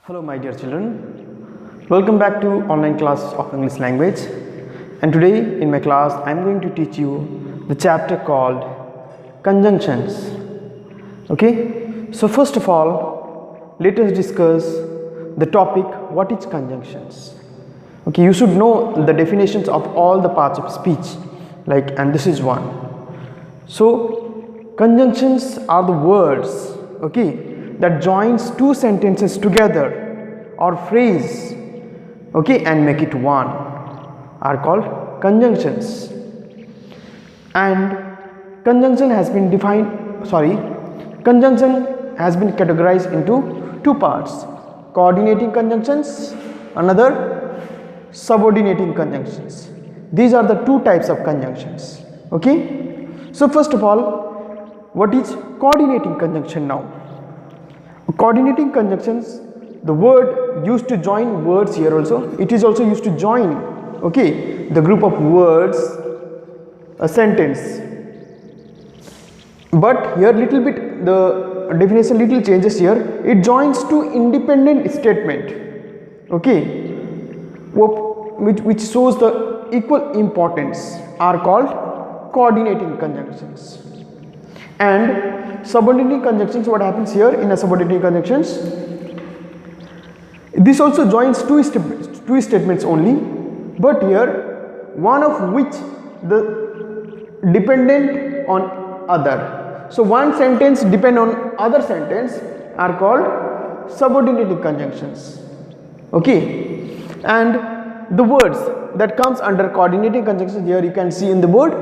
Hello my dear children, welcome back to online class of English language, and today in my class I am going to teach you the chapter called conjunctions. Okay, so first of all let us discuss the topic what is conjunctions. Okay, you should know the definitions of all the parts of speech, and this is one. So conjunctions are the words, okay, that joins two sentences together or phrase, okay, and make it one, are called conjunctions. And conjunction has been categorized into two parts: coordinating conjunctions, another subordinating conjunctions. These are the two types of conjunctions. Okay, so first of all, what is coordinating conjunction now? Coordinating conjunctions, the word used to join words here also, it is also used to join, okay, the group of words, a sentence. But here little bit the definition little changes here. It joins two independent statement, okay, which shows the equal importance, are called coordinating conjunctions. And subordinating conjunctions, what happens here in a subordinating conjunctions, this also joins two statements only, but here one of which the dependent on other. So one sentence depend on other sentence are called subordinating conjunctions. Okay, and the words that comes under coordinating conjunctions, here you can see in the word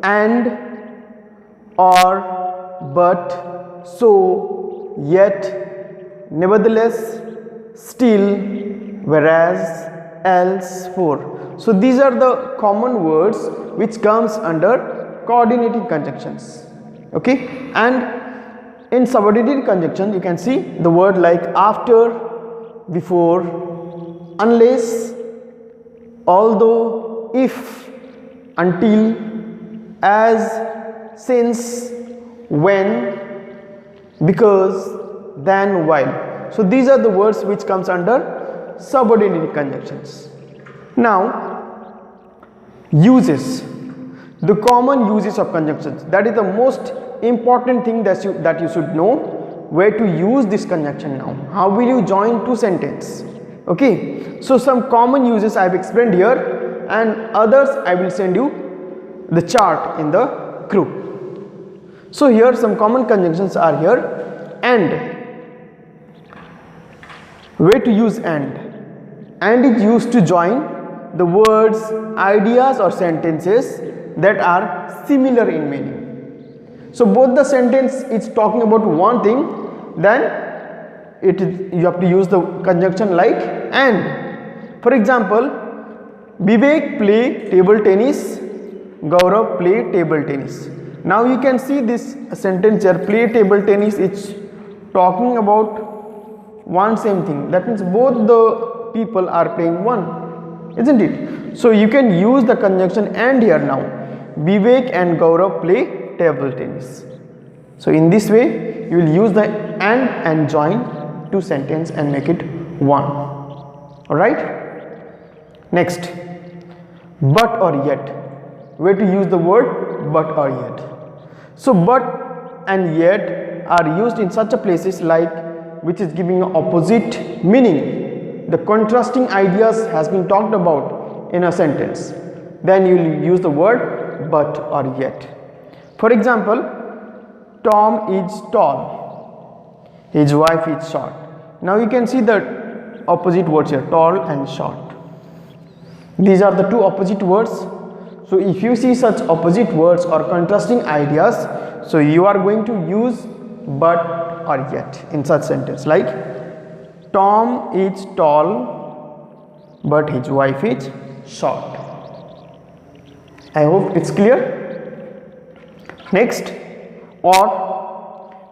and, or, but, so, yet, nevertheless, still, whereas, else, for. So these are the common words which comes under coordinating conjunctions. Okay, and in subordinating conjunction you can see the word like after, before, unless, although, if, until, as, since, when, because, then, while. So these are the words which comes under subordinating conjunctions. Now uses, the common uses of conjunctions, that is the most important thing that you should know, where to use this conjunction now. How will you join two sentences? Okay, so some common uses I have explained here, and others I will send you the chart in the group. So here some common conjunctions are here. And, where to use and is used to join the words, ideas or sentences that are similar in meaning. So both the sentence is talking about one thing, then you have to use the conjunction like and. For example, Vivek play table tennis, Gaurav play table tennis. Now you can see this sentence here, play table tennis, it's talking about one same thing. That means both the people are playing one, isn't it? So you can use the conjunction and here now. Vivek and Gaurav play table tennis. So in this way you will use the and join two sentences and make it one. Alright. Next, but or yet. Where to use the word but or yet. So but and yet are used in such a places which is giving an opposite meaning. The contrasting ideas has been talked about in a sentence. Then you will use the word but or yet. For example, Tom is tall, his wife is short. Now you can see the opposite words here, tall and short. These are the two opposite words. So if you see such opposite words or contrasting ideas, so you are going to use but or yet in such sentence, like Tom is tall but his wife is short. I hope it's clear. Next, or,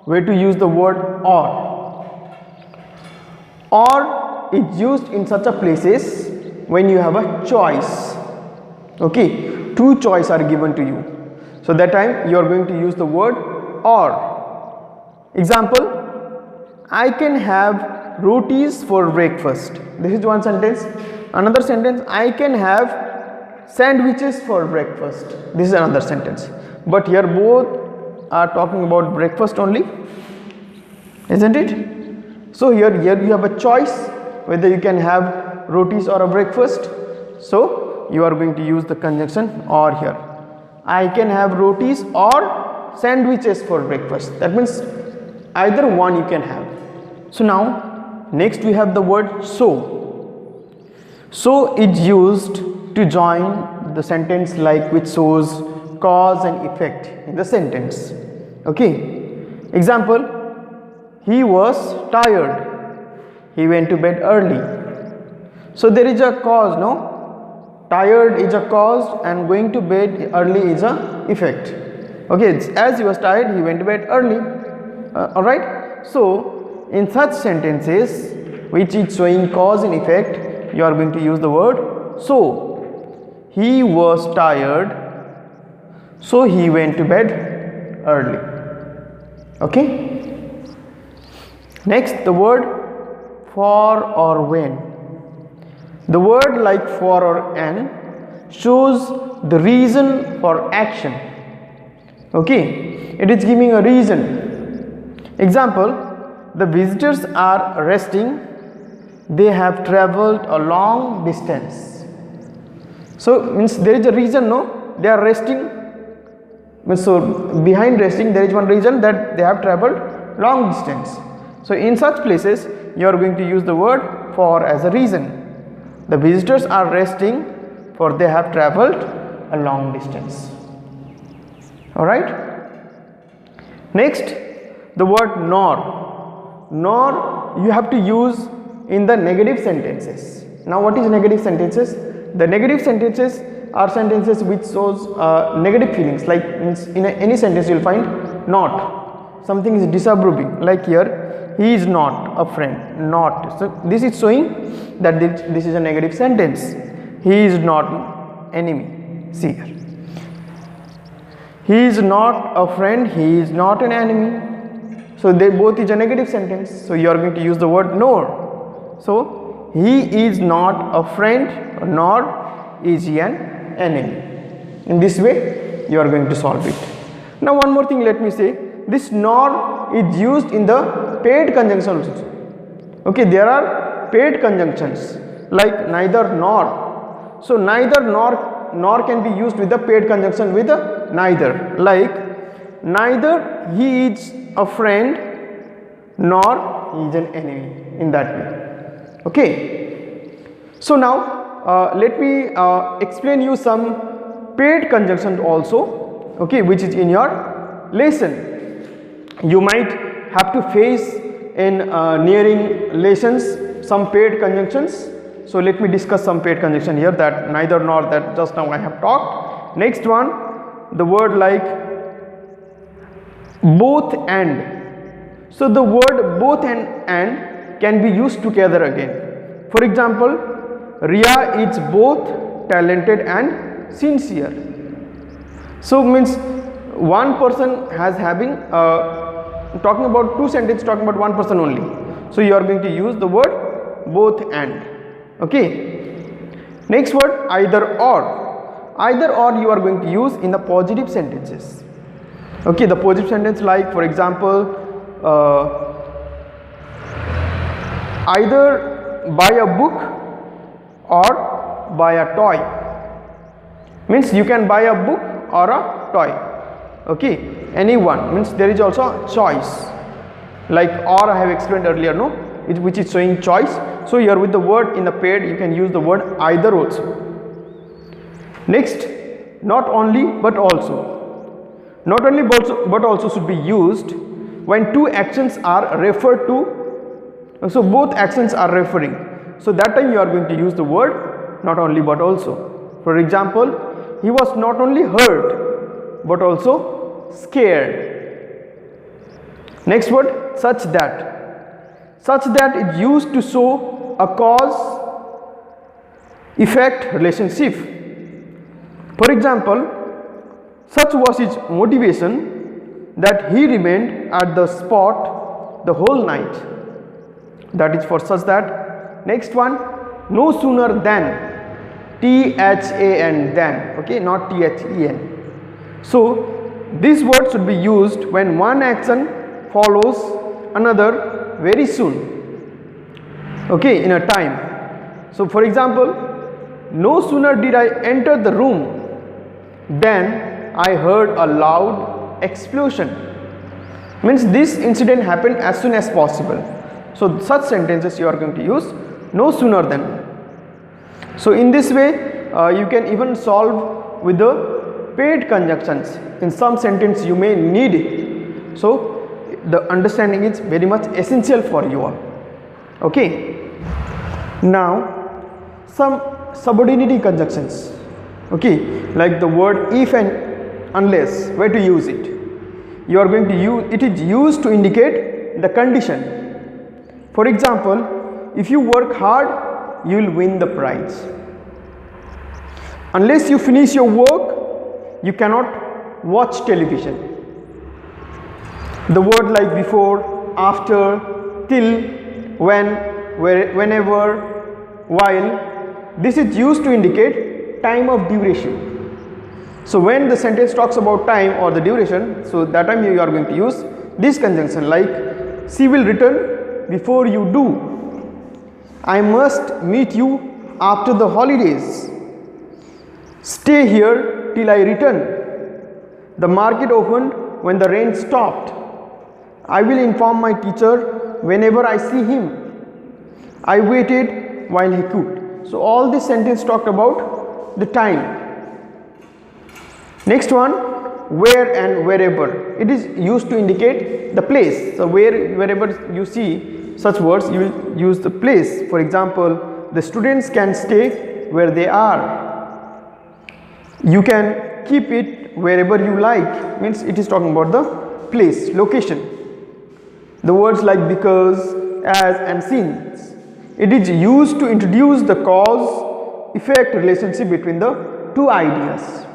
where to use the word or. Or is used in such a places when you have a choice. Okay, two choices are given to you, so that time you are going to use the word or. Example, I can have rotis for breakfast. This is one sentence. Another sentence, I can have sandwiches for breakfast. This is another sentence. But here both are talking about breakfast only, isn't it? So here you have a choice whether you can have rotis or a breakfast. So you are going to use the conjunction or here. I can have rotis or sandwiches for breakfast. That means either one you can have. So now next we have the word so. So is used to join the sentence like which shows cause and effect in the sentence. Okay. Example, he was tired. He went to bed early. So there is a cause, no? Tired is a cause and going to bed early is a effect. Okay, as he was tired, he went to bed early. Alright. So in such sentences which is showing cause and effect, you are going to use the word so. He was tired, so he went to bed early. Okay. Next, the word for or when. The word like for or and shows the reason for action. Okay, it is giving a reason. Example, the visitors are resting. They have traveled a long distance. So means there is a reason, no? They are resting. So behind resting there is one reason, that they have traveled long distance. So in such places you are going to use the word for as a reason. The visitors are resting for they have traveled a long distance. Alright. Next, the word nor. Nor you have to use in the negative sentences. Now what is negative sentences? The negative sentences are sentences which shows negative feelings, like in any sentence you will find not. Something is disapproving, like here he is not a friend, not. So this is showing that this is a negative sentence. He is not enemy. See here. He is not a friend, he is not an enemy. So they both is a negative sentence. So you are going to use the word nor. So he is not a friend nor is he an enemy. In this way you are going to solve it. Now one more thing let me say. This nor is used in the paid conjunctions also. Okay, there are paid conjunctions like neither nor. So neither nor can be used with the paid conjunction with the neither. Like neither he is a friend nor he is an enemy, in that way. Okay. So now let me explain you some paid conjunctions also. Okay, which is in your lesson. You might have to face in nearing lessons some paid conjunctions. So let me discuss some paid conjunction here, that neither nor that just now I have talked. Next one, the word like both and. So the word both and can be used together again. For example, Ria is both talented and sincere. So means one person has having talking about two sentences talking about one person only. So you are going to use the word both and. Okay. Next word either or. Either or you are going to use in the positive sentences. Okay, the positive sentence like for example either buy a book or buy a toy. Means you can buy a book or a toy. Okay, any one, means there is also a choice, like or I have explained earlier, no, which is showing choice. So here with the word in the paid you can use the word either also. Next, not only but also. Not only but also should be used when two actions are referred to. So both actions are referring. So that time you are going to use the word not only but also. For example, he was not only hurt but also scared. Next word, such that. Such that is used to show a cause effect relationship. For example, such was his motivation that he remained at the spot the whole night. that is for such that. Next one, no sooner than, THAN, than, okay, not THEN. So this word should be used when one action follows another very soon, okay, in a time. So for example, no sooner did I enter the room than I heard a loud explosion. Means this incident happened as soon as possible. So such sentences you are going to use no sooner than. So in this way you can even solve with the paid conjunctions. In some sentence you may need it. So the understanding is very much essential for you all. Okay. Now some subordinate conjunctions. Okay, like the word if and unless, where to use it? You are going to use it, is used to indicate the condition. For example, if you work hard, you will win the prize. Unless you finish your work, you cannot watch television. The word like before, after, till, when, where, whenever, while, this is used to indicate time of duration. So when the sentence talks about time or the duration, so that time you are going to use this conjunction, like she will return before you do, I must meet you after the holidays, stay here till I return, the market opened when the rain stopped, I will inform my teacher whenever I see him, I waited while he cooked. So all this sentence talked about the time. Next one, where and wherever. It is used to indicate the place. So wherever you see such words, you will use the place. For example, the students can stay where they are. You can keep it wherever you like. Means it is talking about the place, location. The words like because, as and since. It is used to introduce the cause-effect relationship between the two ideas.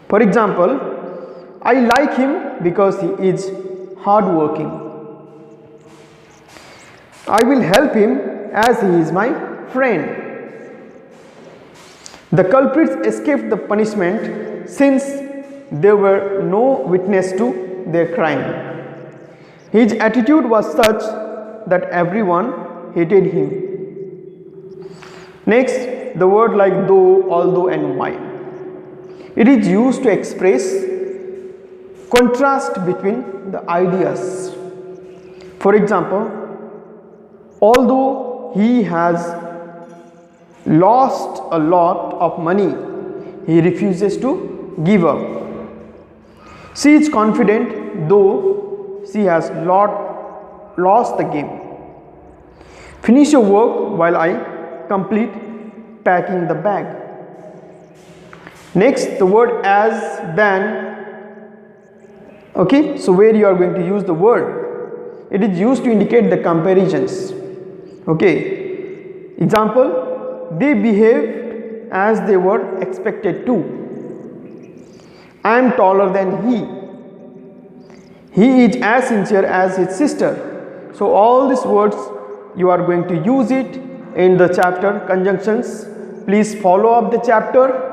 For example, I like him because he is hardworking. I will help him as he is my friend. The culprits escaped the punishment since there were no witness to their crime. His attitude was such that everyone hated him. Next, the word like though, although and while. It is used to express contrast between the ideas. For example, although he has lost a lot of money, he refuses to give up. She is confident though she has lost the game. Finish your work while I complete packing the bag. Next, the word as, than. Okay, so where you are going to use the word? It is used to indicate the comparisons. Okay, example, they behaved as they were expected to. I am taller than he. He is as sincere as his sister. So all these words you are going to use it in the chapter conjunctions. Please follow up the chapter.